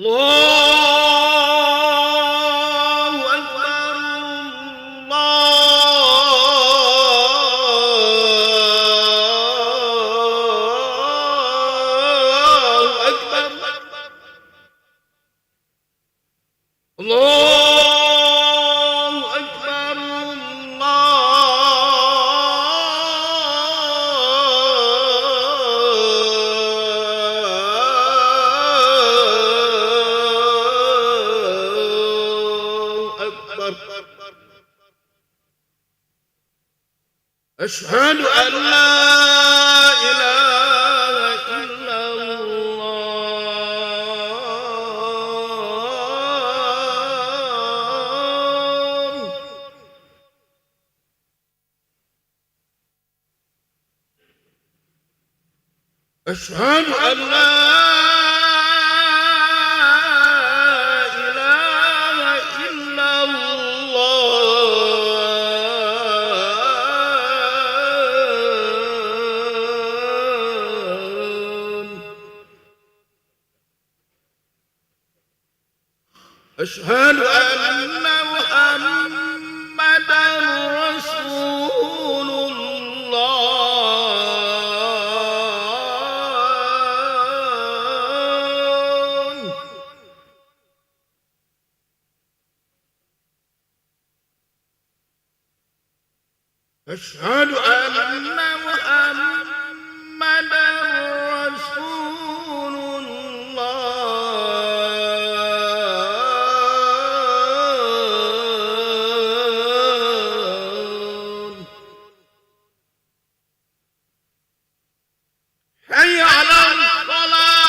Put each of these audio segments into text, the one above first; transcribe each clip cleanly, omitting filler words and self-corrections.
الله أكبر. الله أكبر. الله أكبر. الله أكبر. أشهد أن لا إله إلا الله. أشهد أن لا إله إلا الله. أشهد أن محمدا رسول الله. أشهد أن محمدا رسول الله. حي على الصلاة.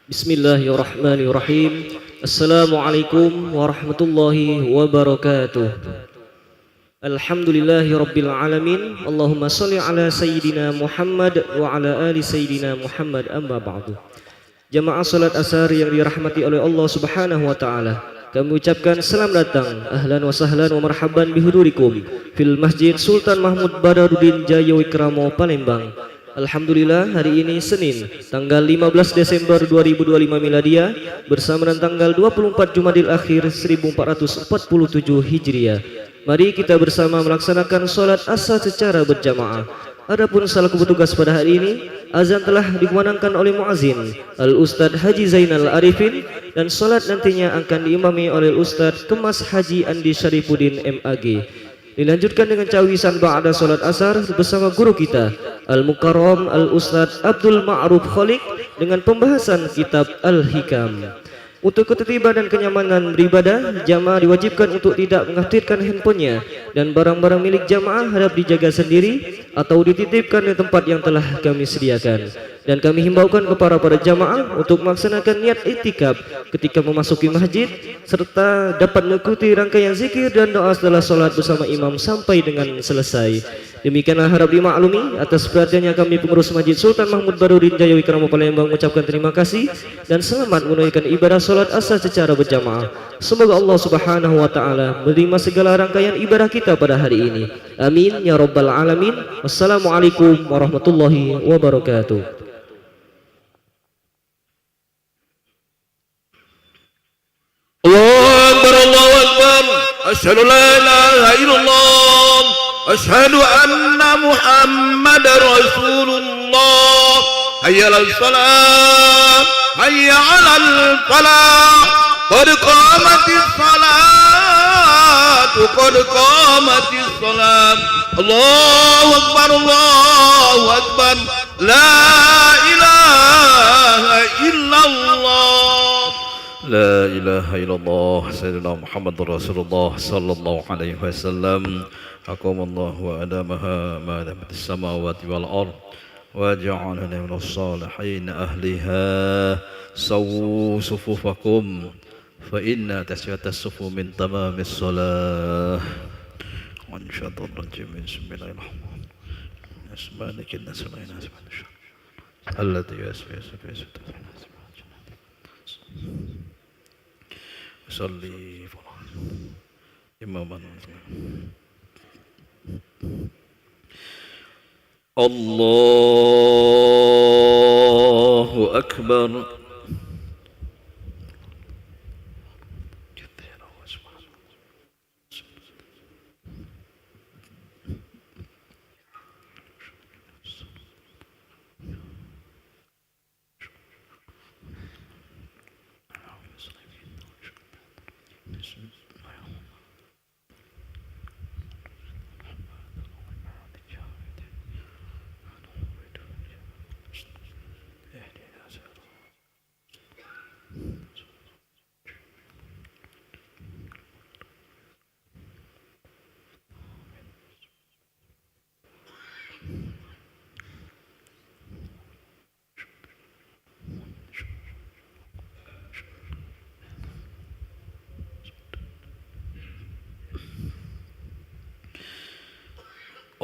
Bismillahirrahmanirrahim. Assalamualaikum warahmatullahi wabarakatuh. Alhamdulillahi rabbil alamin. Allahumma salli ala sayyidina Muhammad wa ala ali sayyidina Muhammad, amma ba'du. Jamaah salat asar yang dirahmati oleh Allah Subhanahu wa taala, kami ucapkan selamat datang, ahlan wa sahlan wa marhaban bihudurikum fil Masjid Sultan Mahmud Badaruddin Jaya Wikramo, Palembang. Alhamdulillah, hari ini Senin tanggal 15 Desember 2025 Miladia bersama dengan tanggal 24 Jumadil Akhir 1447 Hijriah. Mari kita bersama melaksanakan sholat asar secara berjamaah. Adapun selaku petugas pada hari ini, azan telah dikumandangkan oleh muazin Al-Ustadz Haji Zainal Arifin, dan sholat nantinya akan diimami oleh Ustadz Kemas Haji Andi Syarifuddin MAG. Dilanjutkan dengan cawisan ba'da sholat asar bersama guru kita Al-Mukarram Al-Ustadz Abdul Ma'ruf Khaliq dengan pembahasan kitab Al-Hikam. Untuk ketertiban dan kenyamanan beribadah, jamaah diwajibkan untuk tidak mengaktifkan handphonenya, dan barang-barang milik jamaah harap dijaga sendiri atau dititipkan di tempat yang telah kami sediakan. Dan kami himbaukan kepada para jamaah untuk melaksanakan niat iktikaf ketika memasuki masjid, serta dapat mengikuti rangkaian zikir dan doa setelah sholat bersama imam sampai dengan selesai. Demikianlah harap dimaklumi. Atas perhatiannya kami pengurus Masjid Sultan Mahmud Badaruddin Jaya Wikramo Palembang mengucapkan terima kasih dan selamat menunaikan ibadah sholat asar secara berjamaah. Semoga Allah Subhanahu wa taala menerima segala rangkaian ibadah kita pada hari ini. Amin ya rabbal alamin. Wassalamualaikum warahmatullahi wabarakatuh. الله أكبر الله أكبر أشهد لا إله إلا الله أشهد أن محمد رسول الله حي على الصلاة حي على الفلاح قد قامت الصلاة قد قامت الصلاة الله أكبر الله أكبر لا إله إلا الله لا إله إلا الله سيدنا محمد رسول الله صلى الله عليه وسلم أقام الله وأدامها ما دامت السماوات والأرض وجعلنا من الصالحين أهلها سووا صفوفكم فإن تسوية الصفوف من تمام الصلاة وانشط الرجيم بسم الله الرحمن الرحيم أسمانك الناس الذي يسوي صلي إماما الله أكبر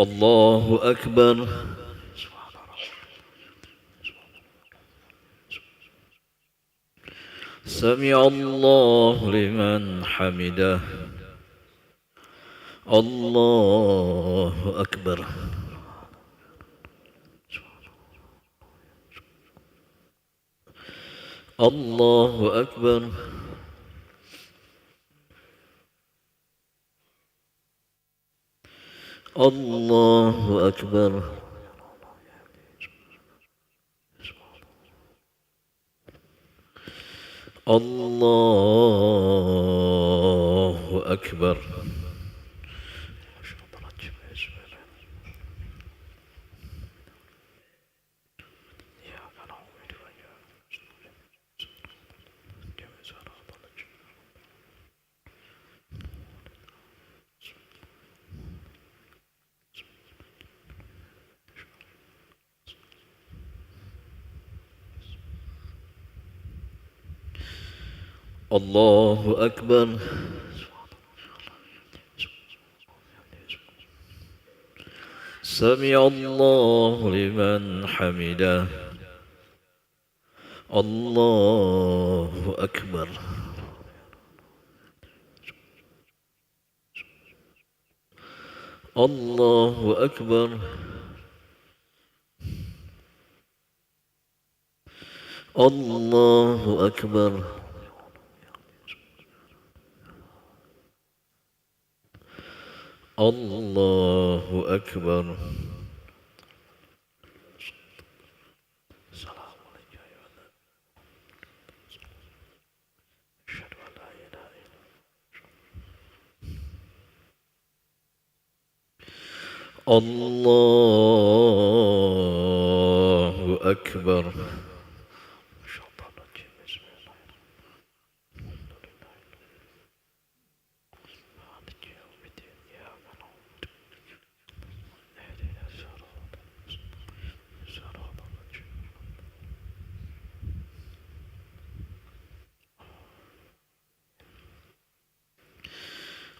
الله أكبر سمع الله لمن حمده الله أكبر الله أكبر الله أكبر الله أكبر الله أكبر. سمع الله لمن حمده. الله أكبر. الله أكبر. الله أكبر. الله أكبر. الله أكبر.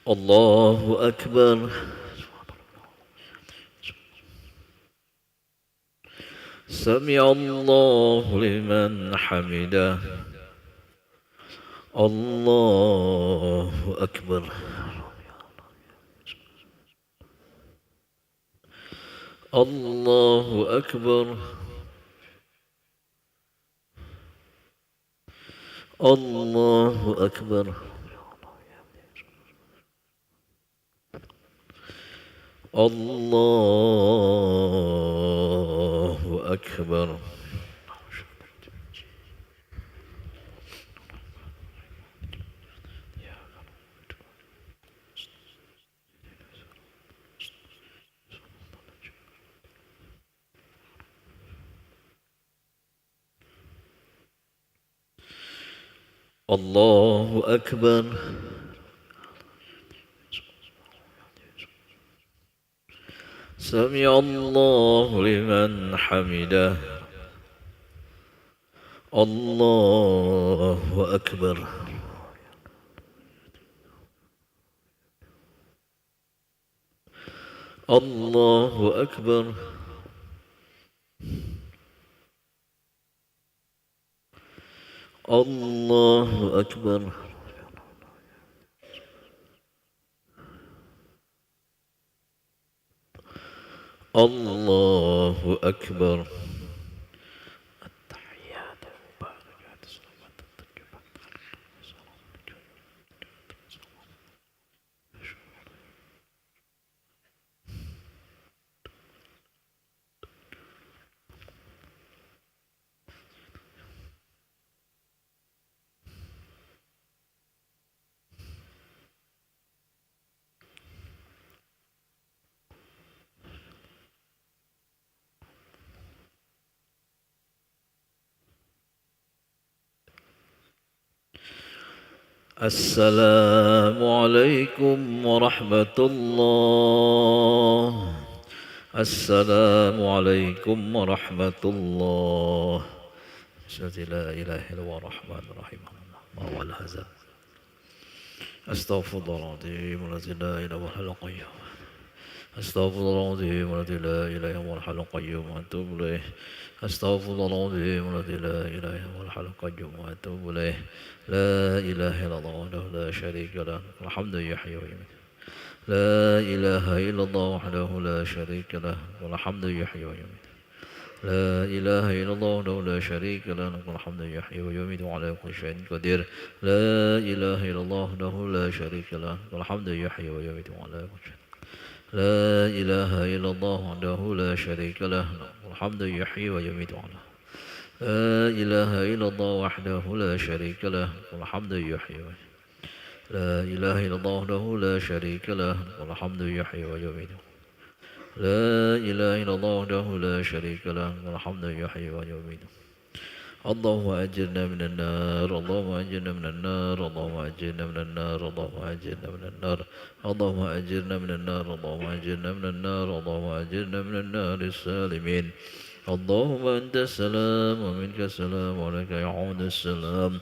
الله أكبر. سمع الله لمن حمده. الله أكبر. الله أكبر. الله أكبر. الله أكبر. الله أكبر. سمع الله لمن حمده. الله أكبر. الله أكبر. الله أكبر. الله أكبر. السلام عليكم ورحمة الله. السلام عليكم ورحمة الله. أشهد أن لا إله إلا الله الرحمن الرحيم ما هو الهزل. أستغفر الله العظيم الذي لا إله إلا هو القيوم. أستغفر الله العظيم الذي لا إله إلا هو الحي القيوم وأتوب إليه. أستغفر الله العظيم الذي لا إله إلا هو الحي القيوم وأتوب إليه. لا إله إلا الله وحده لا شريك له الحمد يحيي ويميت. لا إله إلا الله وحده لا شريك له والحمد يحيي ويميت. لا إله إلا الله وحده لا شريك له والحمد يحيي ويميت وعلى كل شيء قدير. لا إله إلا الله وحده لا شريك له والحمد يحيي ويميت وعلى كل شيء. لا إله إلا الله وحده لا شريك له والحمد يحيي ويميت وعلى. لا إله إلا الله وحده لا شريك له والحمد يحيي ويميت. لا إله إلا الله وحده لا شريك له والحمد يحيي ويميت. لا إله إلا الله وحده لا شريك له والحمد يحيي ويميت. اللهم أجرنا من النار. اللهم أجرنا من النار. اللهم أجرنا من النار. اللهم أجرنا من النار. اللهم أجرنا من النار. اللهم أجرنا من النار. اللهم أجرنا من النار السالمين. اللهم أنت السلام ومنك السلام ولك يعود السلام.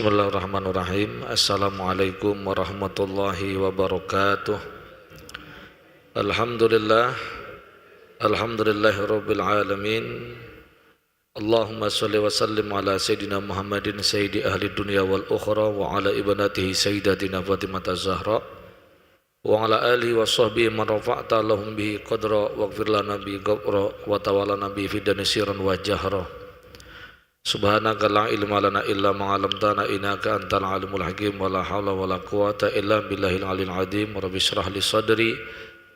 Bismillahirrahmanirrahim. Assalamualaikum warahmatullahi wabarakatuh. Alhamdulillahirabbil alamin. Allahumma shalli wa sallim ala sayyidina Muhammadin sayyidi ahli dunya wal ukhra wa ala ibnatihi sayyidatina Fatimah az-Zahra wa ala alihi wa sahbihi man rafa'ta lahum bihi qadra waghfir lana bi ghafra wa tawallana bi fidani sirran wa jahra. Subhanaka la ilma lana illa ma 'allamtana innaka antal alimul hakim wa la haula wa la quwata illa billahil aliyil azim. Rabbi shrah li sadri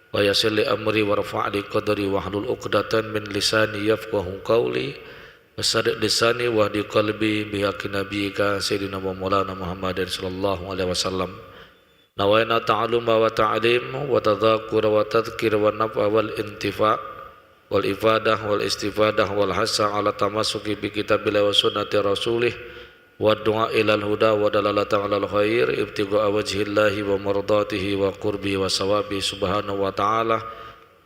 wa yassir li amri warfa' li qadri wahlul 'uqdatan min lisani yafqahu qawli wasaddiq lisani wahdi qalbi bihaqqi nabiyyika sayyidina wa maulana Muhammadin sallallahu alaihi wasallam. Nawaina ta'alluma wa ta'lim wa tadhakkura wa tadhkir wa naf'a wal intifa' wal ifadah wal istifadah wal hasa ala tamasuki bi kitabillah wa sunnati rasulih wa du'a ilal huda wa dalalata alal khair ibtigha wajhillahi wa mardatihi wa qurbi wa sawabi subhanahu wa ta'ala.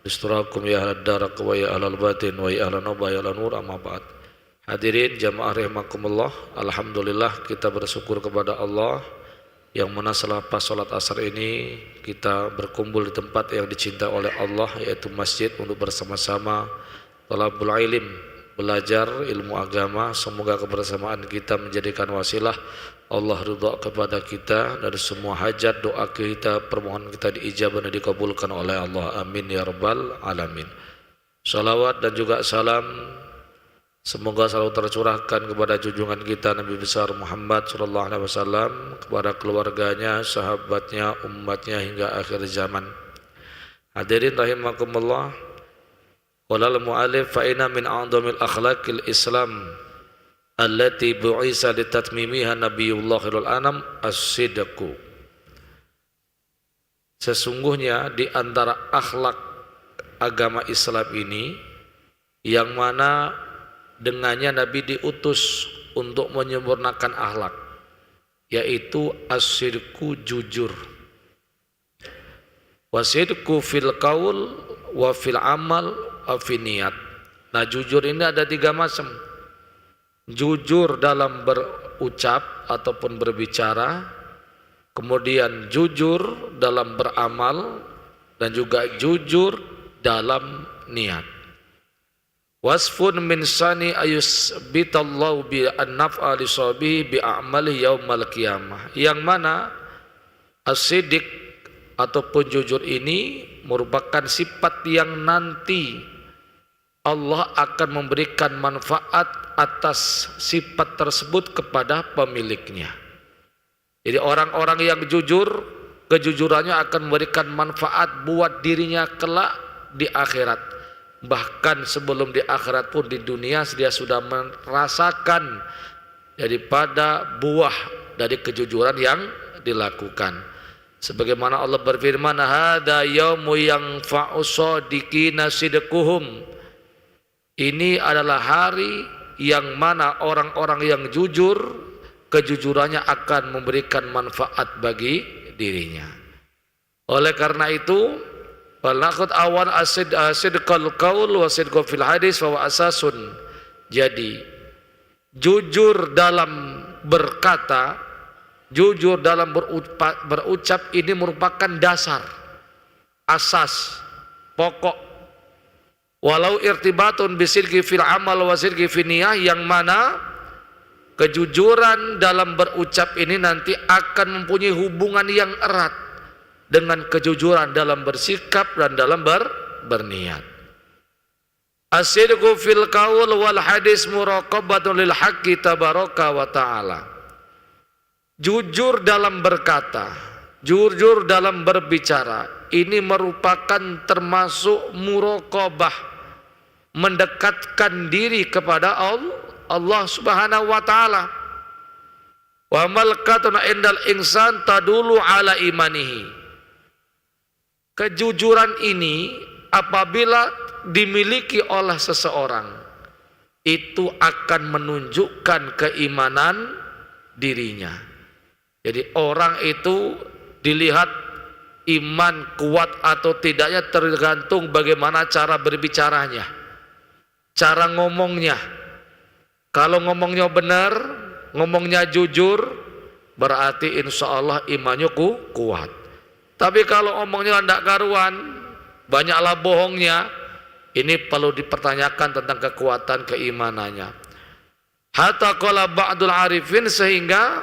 Istirakum ya ahlad darak wa ya ahlal batin wa ya ahlan nuba ya ahlan nur, amma ba'd. Hadirin jamaah rahimakumullah, alhamdulillah kita bersyukur kepada Allah yang mana selepas sholat asar ini kita berkumpul di tempat yang dicintai oleh Allah, yaitu masjid, untuk bersama-sama talabul ilm, belajar ilmu agama. Semoga kebersamaan kita menjadikan wasilah Allah ridha kepada kita dari semua hajat, doa kita, permohonan kita diijabah dan dikabulkan oleh Allah, amin ya rabbal alamin. Salawat dan juga salam semoga selalu tercurahkan kepada junjungan kita Nabi besar Muhammad sallallahu alaihi wasallam, kepada keluarganya, sahabatnya, umatnya hingga akhir zaman. Hadirin rahimakumullah. Qala al-mu'allif fa inna min a'dhamil akhlaqil Islam allati bu'isa litatmimiha nabiyullahil anam as-sidqu. Sesungguhnya di antara akhlak agama Islam ini yang mana dengannya Nabi diutus untuk menyempurnakan akhlak, yaitu as-sidqu, jujur. Wasidqu fil qaul wa fil amal wa fil niyat. Nah, jujur ini ada 3 macam. Jujur dalam berucap ataupun berbicara, kemudian jujur dalam beramal, dan juga jujur dalam niat. Wasfun min sani ayusbitallahu bi an-naf'a li sabihi bi a'mali yaumal qiyamah. Yang mana as-sidq ataupun jujur ini merupakan sifat yang nanti Allah akan memberikan manfaat atas sifat tersebut kepada pemiliknya. Jadi orang-orang yang jujur, kejujurannya akan memberikan manfaat buat dirinya kelak di akhirat. Bahkan sebelum di akhirat pun di dunia dia sudah merasakan daripada buah dari kejujuran yang dilakukan. Sebagaimana Allah berfirman, hada yaumu yanfa'u shadiqina sidquhum. Ini adalah hari yang mana orang-orang yang jujur, kejujurannya akan memberikan manfaat bagi dirinya. Oleh karena itu, falaqad awan asidqal qaul wa sidqu fil hadis wa asasun. Jadi jujur dalam berkata, jujur dalam berucap ini merupakan dasar, asas, pokok. Walau irtibatun bisidqi fil amal wa sidqi fil niyah, yang mana kejujuran dalam berucap ini nanti akan mempunyai hubungan yang erat dengan kejujuran dalam bersikap dan dalam berniat. As-sidqu fil qaul wal hadis muraqabatun lil haqqi tabaraka wa ta'ala. Jujur dalam berkata, jujur dalam berbicara, ini merupakan termasuk muraqabah, mendekatkan diri kepada Allah Subhanahu wa ta'ala. Wa malkatun indal insan tadulu ala imanihi. Kejujuran ini apabila dimiliki oleh seseorang, itu akan menunjukkan keimanan dirinya. Jadi orang itu dilihat iman kuat atau tidaknya tergantung bagaimana cara berbicaranya, cara ngomongnya. Kalau ngomongnya benar, ngomongnya jujur, berarti insya Allah imannya kuat. Tapi kalau omongnya tidak karuan, banyaklah bohongnya, ini perlu dipertanyakan tentang kekuatan keimanannya. Hatta qala ba'dul arifin, sehingga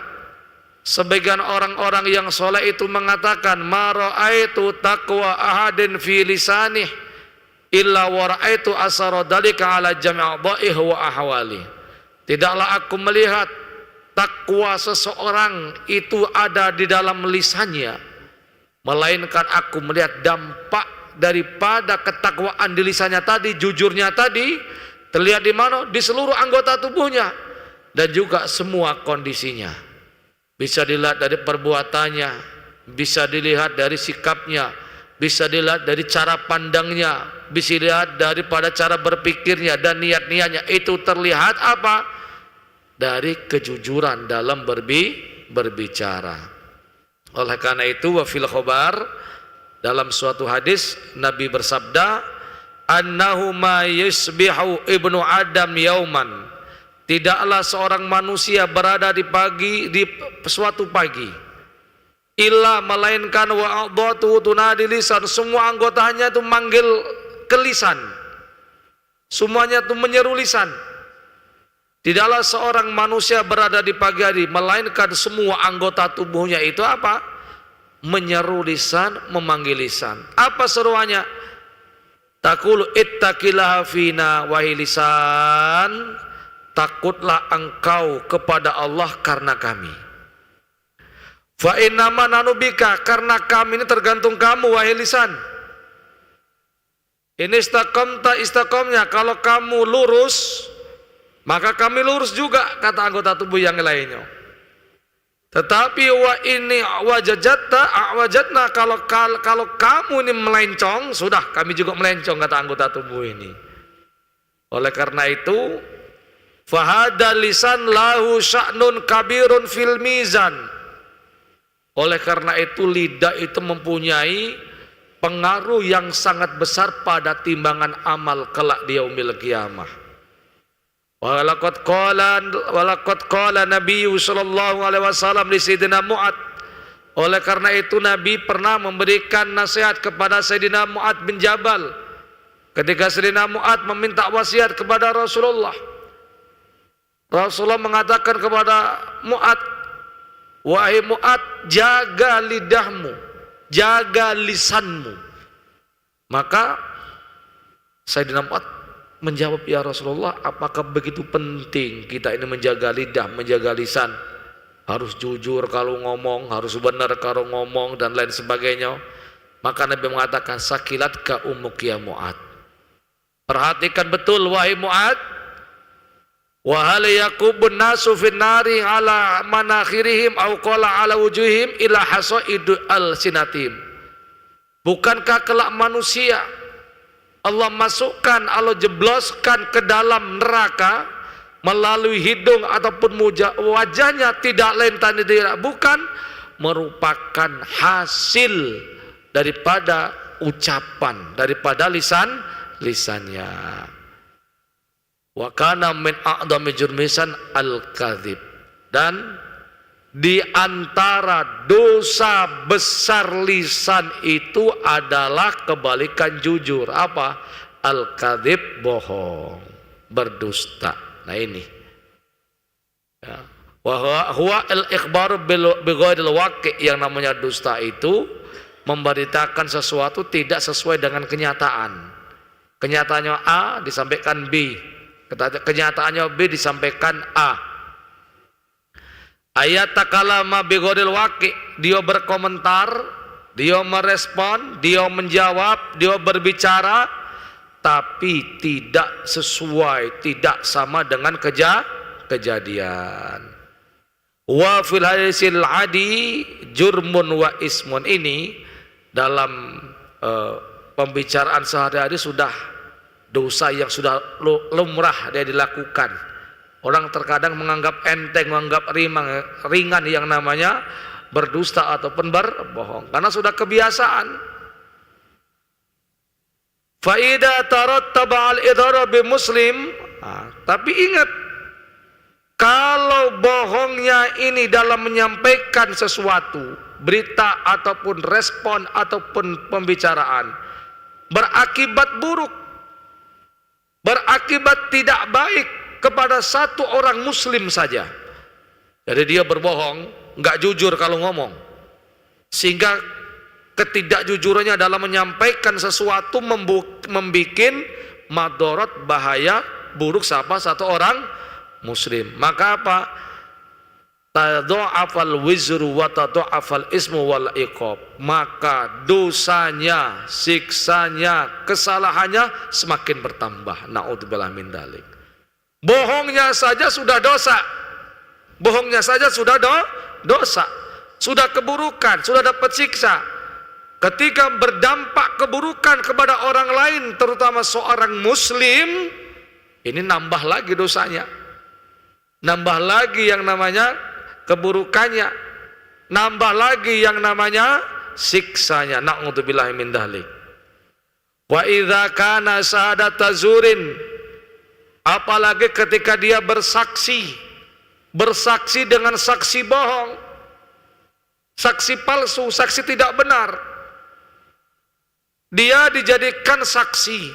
sebagian orang-orang yang soleh itu mengatakan, ma ra'aitu taqwa ahadin fi lisanih illa wa ra'aitu asara dalika ala jami' dha'ih wa ahwali. Tidaklah aku melihat takwa seseorang itu ada di dalam lisannya, melainkan aku melihat dampak daripada ketakwaan di lisannya tadi, jujurnya tadi, terlihat di mana? Di seluruh anggota tubuhnya dan juga semua kondisinya. Bisa dilihat dari perbuatannya, bisa dilihat dari sikapnya, bisa dilihat dari cara pandangnya, bisa dilihat daripada cara berpikirnya dan niat-niatnya. Itu terlihat apa? Dari kejujuran dalam berbicara. Oleh karena itu, wa fil khobar, dalam suatu hadis Nabi bersabda, annahu ma yusbihu ibnu adam yauman, tidaklah seorang manusia berada di suatu pagi, illa melainkan wa a'dhatu tunadi lisan, semua anggotanya itu manggil ke lisan, semuanya itu menyeru lisan. Tidaklah seorang manusia berada di pagi hari, melainkan semua anggota tubuhnya itu apa? Menyeru lisan, memanggil lisan. Apa seruannya? Taqulu ittaqillaha fina wahai lisan, takutlah engkau kepada Allah karena kami. Fa innama nanubika, karena kami ini tergantung kamu wahai lisan. Ini istaqamnya, kalau kamu lurus, maka kami lurus juga, kata anggota tubuh yang lainnya. Tetapi wa ini wajadna, kalau kamu ini melencong, sudah kami juga melencong, kata anggota tubuh ini. Oleh karena itu, fahada lisan lahu sya'nun kabirun fil mizan. Oleh karena itu, lidah itu mempunyai pengaruh yang sangat besar pada timbangan amal kelak di yaumil qiyamah. Walaqad qala Nabi sallallahu alaihi wasallam li Sayyidina Mu'ad. Oleh karena itu Nabi pernah memberikan nasihat kepada Sayyidina Mu'ad bin Jabal ketika Sayyidina Mu'ad meminta wasiat kepada Rasulullah. Rasulullah mengatakan kepada Mu'ad, wahai Mu'ad, jaga lidahmu, jaga lisanmu. Maka Sayyidina Mu'ad menjawab, ya Rasulullah, apakah begitu penting kita ini menjaga lidah, menjaga lisan? Harus jujur kalau ngomong, harus benar kalau ngomong, dan lain sebagainya. Maka Nabi mengatakan, sakilatka ummuki ya Mu'ad. Perhatikan betul wahai Mu'ad. Wa hal yakubun nasu fin nari ala manakhirihim au qala ala wujuhim ila hasaidu al-sinatim. Bukankah kelak manusia Allah masukkan, Allah jebloskan ke dalam neraka melalui hidung ataupun wajahnya, tidak lain tanda bukan merupakan hasil daripada ucapan, daripada lisannya. Wa kana min a'dami jurmisan al-kadzib, dan di antara dosa besar lisan itu adalah kebalikan jujur. Apa? Al-kadzib, bohong, berdusta. Nah ini ya. Wa huwa al-ikhbar bighairil waqi', yang namanya dusta itu memberitakan sesuatu tidak sesuai dengan kenyataan. Kenyataannya A disampaikan B, kenyataannya B disampaikan A. Ayat takalama bighairil waqi', dia berkomentar, dia merespon, dia menjawab, dia berbicara, tapi tidak sesuai, tidak sama dengan kejadian. Wa fil hadisil adi jurmun wa ismun, ini dalam pembicaraan sehari-hari sudah dosa yang sudah lumrah dia dilakukan. Orang terkadang menganggap enteng, menganggap ringan yang namanya berdusta ataupun berbohong, karena sudah kebiasaan. Faida tarattaba al-idhara bi muslim, tapi ingat, Kalau bohongnya ini dalam menyampaikan sesuatu, berita ataupun respon ataupun pembicaraan, berakibat buruk, berakibat tidak baik kepada satu orang muslim saja. Jadi dia berbohong, nggak jujur kalau ngomong, sehingga ketidakjujurannya dalam menyampaikan sesuatu membuat madarat, bahaya, buruk siapa satu orang muslim. Maka apa? Tadha'afal wizru wa tadha'afal ismu wal iqab. Maka dosanya, siksanya, kesalahannya semakin bertambah. Na'udzubillah min dzalik. Bohongnya saja sudah dosa. Bohongnya saja sudah dosa. Sudah keburukan, sudah dapat siksa. Ketika berdampak keburukan kepada orang lain, terutama seorang muslim, ini nambah lagi dosanya. Nambah lagi yang namanya keburukannya, nambah lagi yang namanya siksanya. Na'udzubillahi min dzalik. Wa idza kana syahadata zurin, apalagi ketika dia bersaksi dengan saksi bohong, saksi palsu, saksi tidak benar. Dia dijadikan saksi,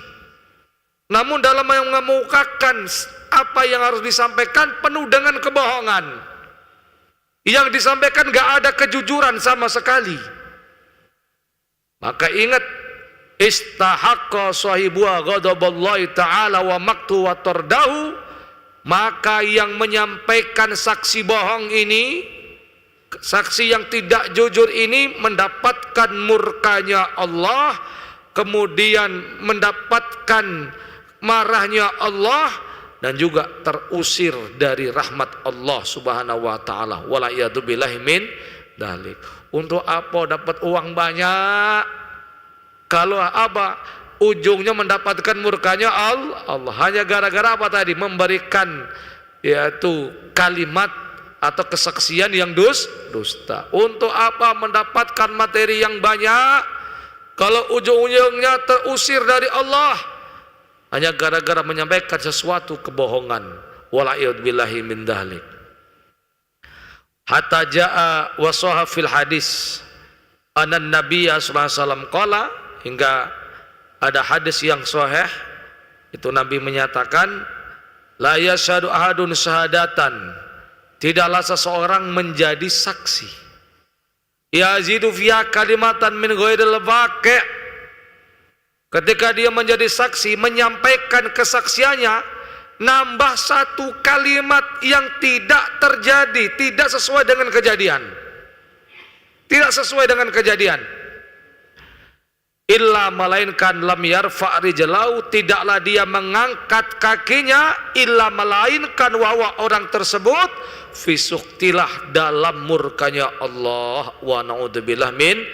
namun dalam mengemukakan apa yang harus disampaikan penuh dengan kebohongan. Yang disampaikan gak ada kejujuran sama sekali. Maka ingat, istahaqqa sahibuha ghadaballahi ta'ala wa maqtu wa tardahu. Maka yang menyampaikan saksi bohong ini, saksi yang tidak jujur ini, mendapatkan murkanya Allah, kemudian mendapatkan marahnya Allah, dan juga terusir dari rahmat Allah subhanahu wa ta'ala. Wala'iyadzubillahi min dzalik. Untuk apa dapat uang banyak kalau apa ujungnya mendapatkan murkanya Allah? Hanya gara-gara apa tadi? Memberikan yaitu kalimat atau kesaksian yang dusta. Untuk apa mendapatkan materi yang banyak kalau ujung-ujungnya terusir dari Allah? Hanya gara-gara menyampaikan sesuatu kebohongan. Wala'iyadzubillahi min dzalik. Hatta jaa wa sahha fil hadis anna nabiyya sallallahu alaihi wasallam qala, hingga ada hadis yang sahih itu Nabi menyatakan, la yashhadu ahadun syahadatan, tidaklah seseorang menjadi saksi yazidu fiha kalimatan min ghairil waqi'. Ketika dia menjadi saksi, menyampaikan kesaksiannya, nambah satu kalimat yang tidak terjadi, tidak sesuai dengan kejadian. Tidak sesuai dengan kejadian. Illa melainkan lam yarfa' rijlahu, tidaklah dia mengangkat kakinya, illa melainkan bahwa orang tersebut fisuktilah dalam murkanya Allah. Wa na'udzubillah min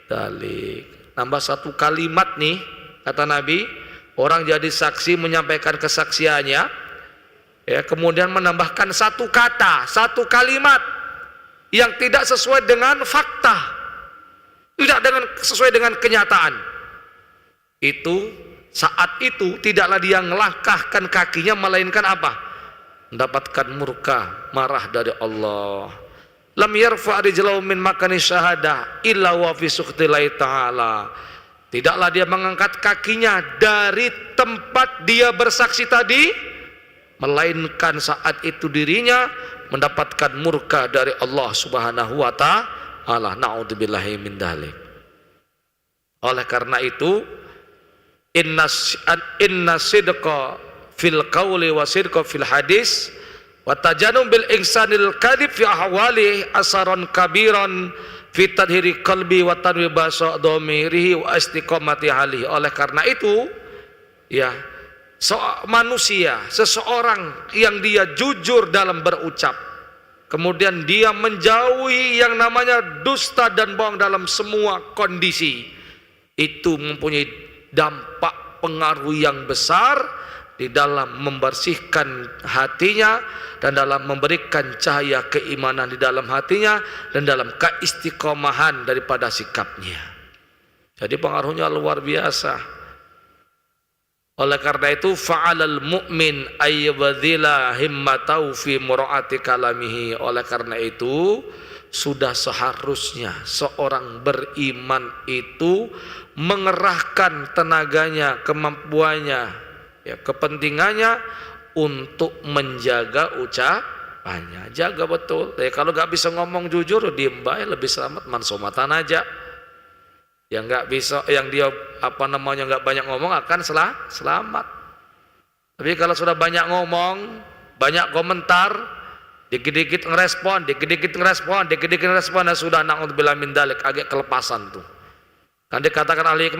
dzalik. Nambah satu kalimat nih, kata Nabi, orang jadi saksi menyampaikan kesaksiannya, ya, kemudian menambahkan satu kata, satu kalimat yang tidak sesuai dengan fakta, tidak sesuai dengan kenyataan. Itu saat itu tidaklah dia melangkahkan kakinya, melainkan apa? Mendapatkan murka, marah dari Allah. Lam yarfa' rijlahu min makani syahadah illa wa fi sukhtillahi ta'ala. Tidaklah dia mengangkat kakinya dari tempat dia bersaksi tadi, melainkan saat itu dirinya mendapatkan murka dari Allah subhanahu wa ta'ala. Na'udzubillahi min dzalik. Oleh karena itu, inna sidqa fil qawli wa sidqa fil hadis wa tajanum bil ihsanil kadhib fi ahwali asaron kabiran fi tadhiri qalbi wa tanwi basa dhamirihi wa istiqamati halihi. Oleh karena itu, ya, manusia, seseorang yang dia jujur dalam berucap, kemudian dia menjauhi yang namanya dusta dan bohong dalam semua kondisi, itu mempunyai dampak pengaruh yang besar di dalam membersihkan hatinya dan dalam memberikan cahaya keimanan di dalam hatinya dan dalam keistiqomahan daripada sikapnya. Jadi pengaruhnya luar biasa. Oleh karena itu fa'alal mu'min ayyabadhila himmatau fi mura'ati kalamihi. Oleh karena itu sudah seharusnya seorang beriman itu mengerahkan tenaganya, kemampuannya, ya, kepentingannya untuk menjaga ucapannya. Jaga betul. Ya, kalau nggak bisa ngomong jujur, diem baik, lebih selamat mansomatan aja. Yang nggak bisa, yang dia nggak banyak ngomong akan selamat. Tapi kalau sudah banyak ngomong, banyak komentar, dikit-dikit ngerespon, nah sudah na'udzubillah min dzalik, agak kelepasan tuh. Kan dikatakan oleh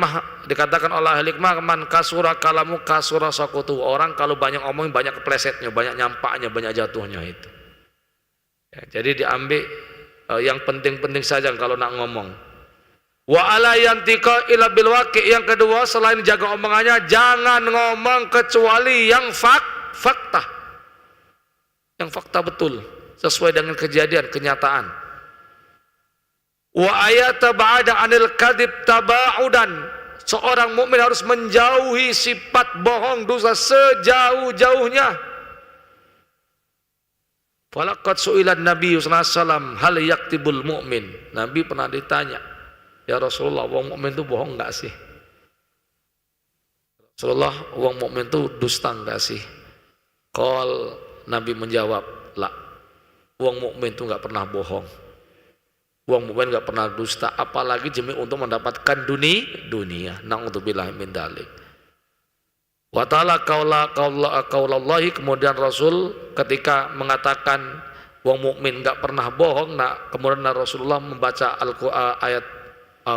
ahli hikmah, man kasura kalamu kasura sakutu. Orang kalau banyak ngomong, banyak keplesetnya, banyak nyampaknya, banyak jatuhnya itu. Ya, jadi diambil yang penting-penting saja kalau nak ngomong. Wa ala yantika ila bil waqi'. Yang kedua, selain jaga omongannya, jangan ngomong kecuali yang fakta. Yang fakta betul, sesuai dengan kejadian, kenyataan. Wa ayata ba'da anil kadhib taba'udan. Seorang mukmin harus menjauhi sifat bohong, dosa sejauh-jauhnya. Falaqad su'ilan Nabi sallallahu alaihi wasallam hal yaktibul mu'min. Nabi pernah ditanya, ya Rasulullah, wong mukmin itu bohong enggak sih? Rasulullah, wong mukmin itu dusta enggak sih? Nabi menjawab, la, wong mukmin itu enggak pernah bohong, wong mukmin enggak pernah dusta, apalagi demi untuk mendapatkan dunia. Na'udzubillah min dzalik. Wa ta'ala qaulallahi, kemudian Rasul ketika mengatakan wong mukmin enggak pernah bohong, kemudian Rasulullah membaca ayat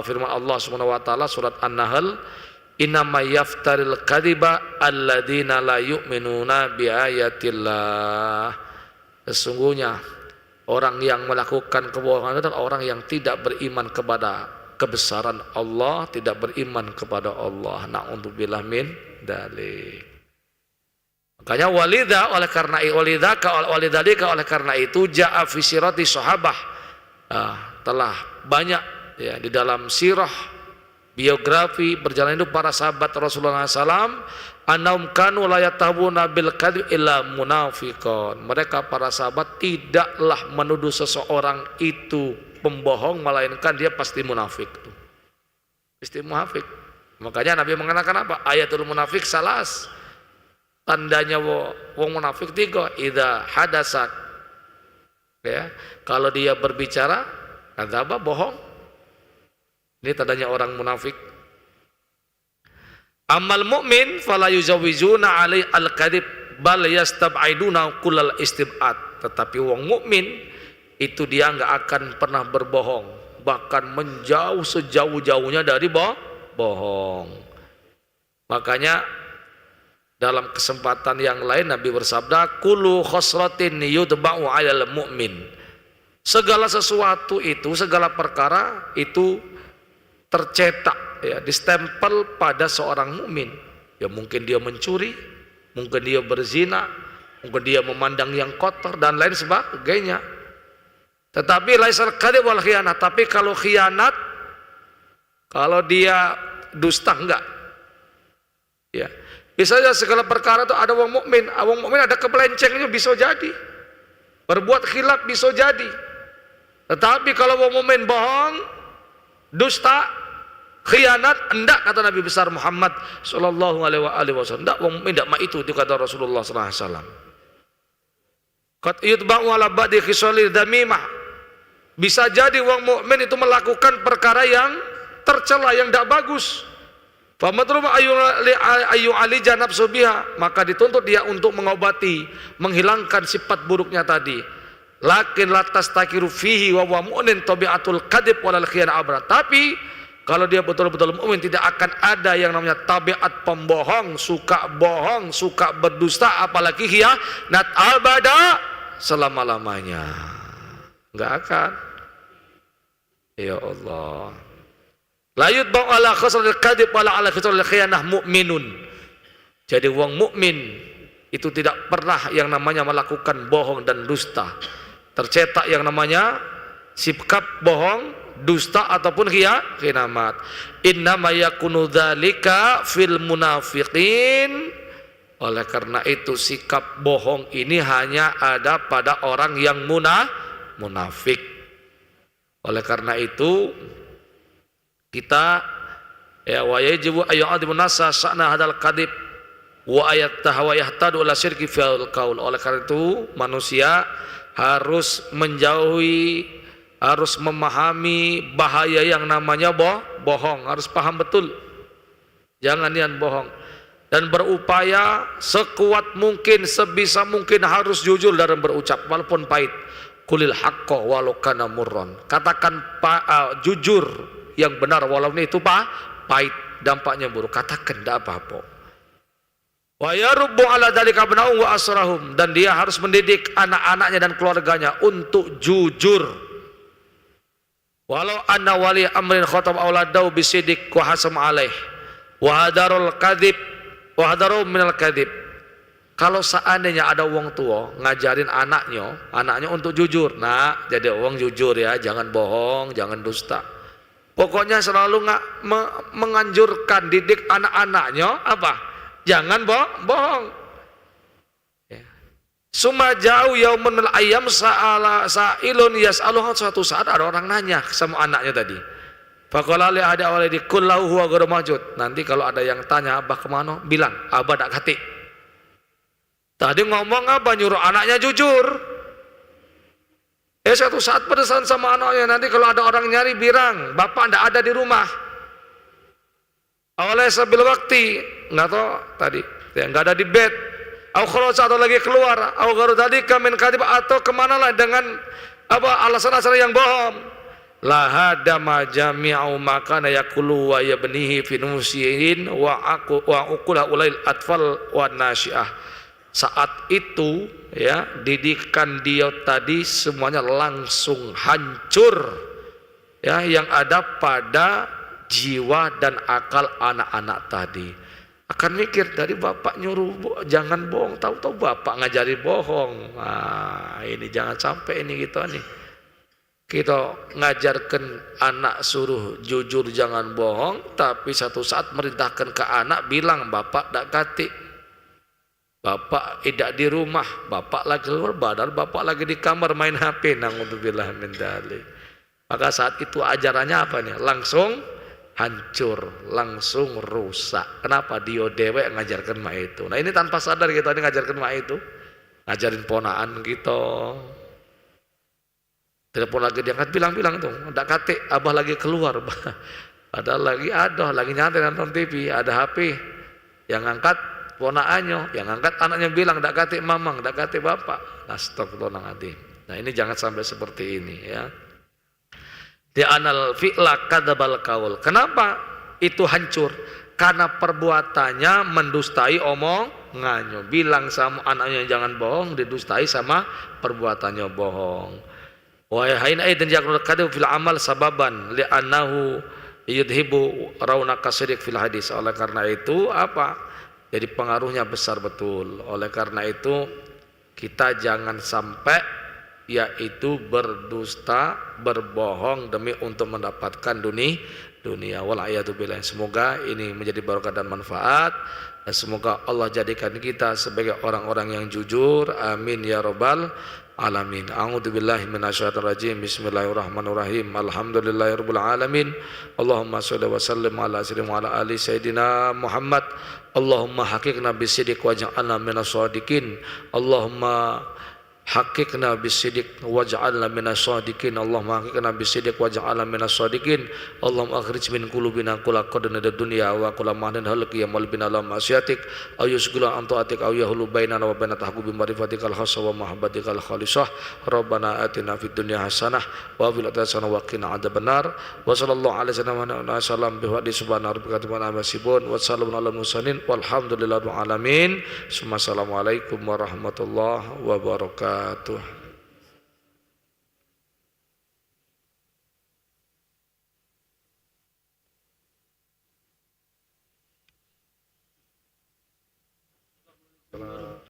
firman Allah Subhanahu wa taala surat An-Nahl, innama yaftaril kadhiba alladzina la yu'minuna biayatillah. Sesungguhnya orang yang melakukan kebohongan adalah orang yang tidak beriman kepada kebesaran Allah, tidak beriman kepada Allah. Na'udzubillah min dzalik. Makanya oleh karena itu ja'a fi sirati sahabah, telah banyak ya di dalam sirah biografi perjalanan hidup para sahabat Rasulullah SAW, annahum kanu la yatabuna bil kadhib illa munafiqun. Mereka para sahabat tidaklah menuduh seseorang itu pembohong, melainkan dia pasti munafik. Pasti munafik. Makanya Nabi mengatakan apa? Ayatul munafik salas. Tandanya wong munafik 3. Idza hadasak, ya, kalau dia berbicara kadzaba, bohong. Ini tandanya orang munafik. Amal mukmin fala yuzawizuna alai al-kadhib bal yastab'iduna kullal istib'ad. Tetapi wong mukmin itu dia enggak akan pernah berbohong, bahkan menjauh sejauh-jauhnya dari bohong. Makanya dalam kesempatan yang lain Nabi bersabda, kullu khosratin yudba'u 'alal mu'min. Segala sesuatu itu, segala perkara itu tercetak, ya, distempel pada seorang mukmin. Ya mungkin dia mencuri, mungkin dia berzina, mungkin dia memandang yang kotor dan lain sebagainya. Tetapi laisal kadhib wal khianat, tapi kalau khianat, kalau dia dusta enggak. Ya. Misalnya segala perkara itu ada wong mukmin ada kebelencengnya, bisa jadi. Berbuat khilaf bisa jadi. Tetapi kalau wong mukmin bohong, dusta, khianat, enggak, kata Nabi besar Muhammad sallallahu alaihi wasallam. Enggak, wong mukmin enggak itu kata Rasulullah sallallahu alaihi wasallam. Qad yutba'u ala ba'di khisalil damimah. Bisa jadi wong mukmin itu melakukan perkara yang tercela, yang enggak bagus. Fa madruma ayu ali janab subiha, maka dituntut dia untuk mengobati, menghilangkan sifat buruknya tadi. Lakin latas takiru fihi wa mu'min tabiatul kadhib walal khiyanah abra. Tapi kalau dia betul-betul mukmin, tidak akan ada yang namanya tabiat pembohong, suka berdusta, apalagi khianat abada, selama-lamanya. Enggak akan. Ya Allah. La yutba'u ala khasril kadhib wala ala khasril khiyanah mu'minun. Jadi wong mukmin itu tidak pernah yang namanya melakukan bohong dan dusta. Tercetak yang namanya sikap bohong dusta ataupun khianat. Innama yakunu dzalika fil munafiqin. Oleh karena itu sikap bohong ini hanya ada pada orang yang munafik. Oleh karena itu kita ya wa yajibu ayyu'adimun nasa sa'na hadal kadib wa ayat tahwa yahtadu ila syirki fil qaul. Oleh karena itu manusia harus menjauhi, harus memahami bahaya yang namanya bohong, harus paham betul. Jangan niat bohong dan berupaya sekuat mungkin, sebisa mungkin harus jujur dalam berucap walaupun pahit. Qulil haqqo walau kana murran. Katakan jujur yang benar walaupun itu pahit, dampaknya buruk. Katakan tidak apa-apa. Wa yarubbu ala dzalika abna'u wa asrahum, dan dia harus mendidik anak-anaknya dan keluarganya untuk jujur. Walau anna wali amrin khatab auladau bisidik wa hasam alaih wa hadarul kadhib wa hadaru minal kadhib. Kalau seandainya ada wong tua ngajarin anaknya untuk jujur, nah jadi wong jujur ya, jangan bohong, jangan dusta. Pokoknya selalu menganjurkan didik anak-anaknya apa? Jangan bohong. Ya. Suma jauh yaumun minal ayyam sa'ilun yas'aluhu, suatu saat ada orang nanya sama anaknya tadi. Faqala li ahadi walidi kullahu huwa ghairu mawjud. Nanti kalau ada yang tanya abah kemana, bilang abah dak kati. Tadi ngomong apa, nyuruh anaknya jujur. Suatu saat pedesan sama anaknya, nanti kalau ada orang nyari bilang bapak ndak ada di rumah. Awalnya sabil waktu nggak tahu tadi, ya nggak ada di bed. Atau lagi keluar. Tadi kamin kadib atau kemana lah dengan apa alasan-alasan yang bohong. Lahadama jami'u makana yakulu wa yabnihi fi nusiin wa ukula ulail atfal wa nasyiah. Saat itu ya didikan dia tadi semuanya langsung hancur ya, yang ada pada jiwa dan akal anak-anak tadi. Akan mikir dari bapak nyuruh jangan bohong, tahu-tahu bapak ngajari bohong. Nah, ini jangan sampai ini gitu nih. Kita ngajarkan anak suruh jujur jangan bohong, tapi satu saat merintahkan ke anak bilang bapak tak kati, bapak tidak di rumah, bapak lagi keluar, padahal bapak lagi di kamar main HP. Na'udzubillah min dzalik. Maka saat itu ajarannya apa nih? Langsung hancur, langsung rusak. Kenapa? Dia dewek ngajarkan mak itu. Nah ini tanpa sadar kita ini ngajarkan mak itu, ngajarin ponaan kita. Telepon lagi diangkat, bilang tuh, ndak kate, abah lagi keluar. Padahal lagi nyantai nonton TV, ada HP. Yang ngangkat ponaannya, yang ngangkat anaknya bilang ndak kate mamang, ndak kate bapak. Astagfirullahaladzim. Nah ini jangan sampai seperti ini ya. Di anal fi'la kadzabal qaul. Kenapa itu hancur? Karena perbuatannya mendustai omongannya. Bilang sama anaknya jangan bohong, didustai sama perbuatannya bohong. Wa hain aidan yakul kadzab fil amal sababan li'annahu yudhibu raunaka sidiq fil hadis. Oleh karena itu apa? Jadi pengaruhnya besar betul. Oleh karena itu kita jangan sampai yaitu berdusta, berbohong demi untuk mendapatkan dunia. Wallahiyadubillah. Semoga ini menjadi barokah dan manfaat, dan semoga Allah jadikan kita sebagai orang-orang yang jujur. Amin ya rabbal alamin. A'udzubillahi minasyaitonir rajim. Bismillahirrahmanirrahim. Alhamdulillahirabbil alamin. Allahumma shalli wa sallim ala sayyidina wa ala ali sayyidina Muhammad. Allahumma haqiqna bisiddiq waj'alna minas shadiqin. Allahumma haqiqna bisiddiq waj'alna minas shadiqin. Allahumma haqiqna bisiddiq waj'alna minas shadiqin. Allahumma akhrij min qulubina kulla qadrin dunya wa kulla mahdan halqi ya malbina lam asyatik ayusgula antaatik aw yahulu bainana wa baina tahqubi ma'rifatikal khassa wa mahabbatikal khalisah. Rabbana atina fid dunya hasanah wa fil akhirati hasanah wa qina adzabannar. Wa sallallahu alaihi wa sallam bi hadis subhana rabbika wa bihamdihi wa salamun alal mursalin walhamdulillahi rabbil alamin. Assalamualaikum warahmatullahi wabarakatuh.